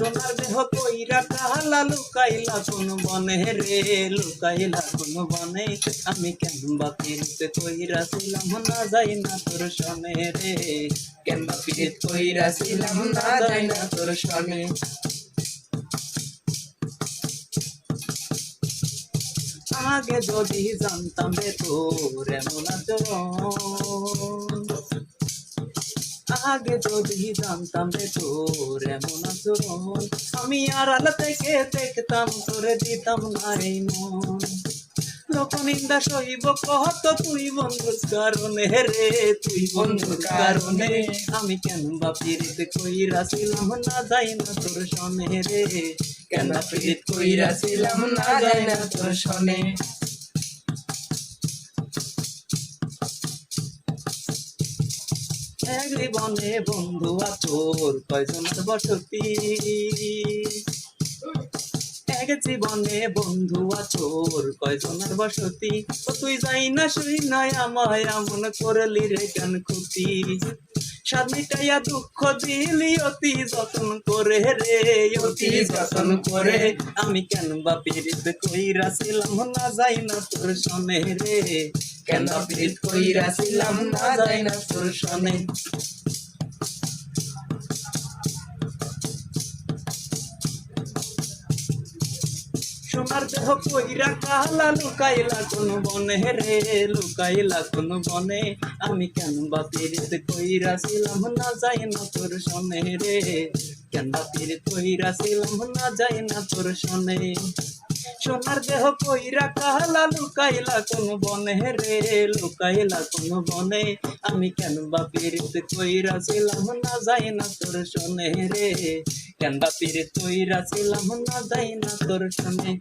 সোনার দেহ কইরা কালা লুকাইলা কোন বনে রে, লুকাইলা কোন বনে। আমি কেন বা পিরিত কইরা ছিলাম না যাই না তোর সনে রে, কেন বা পিরিত কইরা ছিলাম না যাই না তোর সনে। আগে যদি জানতাম রে তোর এমন আচরণ, আগে যদি জানতাম রে তোর এমন আচরণ, আমি আড়াল থেকে দেখতাম তোরে দিতাম না এই মন। লোকনিন্দা সইব কত তুই বন্ধুর কারণে রে, তুই বন্ধুর কারণে। আমি কেন বা পিরিত কইরা ছিলাম না যাই না তোর সনে রে, কেন পিরিত কইরা ছিলাম না যাই না তোর সনে। এক জীবনে বন্ধু তোর কয়জনের বসতি, এক জীবনে বন্ধু তোর কয়জনের বসতি। ও তুই যাই না শুই নয় আমায় এমন করলি রে কেন ক্ষতি, স্বাদ মিটাইয়া দুঃখ দিলি অতি যতন করে রে, অতি যতন করে। আমি কেন বা পিরিত কইরা ছিলাম না যাই না তোর সনে রে, কেন বা পিরিত কইরা ছিলাম না যাই না তোর সনে। সোনার দেহ কইরা কালা লুকাইলা কোন বনে রে, লুকাইলা কোন বনে। আমি কেন বা পিরিত কইরা ছিলাম না যাই না তোর সনে রে, কেন বা পিরিত কইরা ছিলাম না যাই না তোর সনে। সোনার দেহ কইরা কালা লুকাইলা কোন বনে রে, লুকাইলা কোন বনে। আমি কেন বা পিরিত কইরা ছিলাম না যাই না তোর সনে রে, কেন বা পিরিত কইরা ছিলাম না যাই না তোর সনে।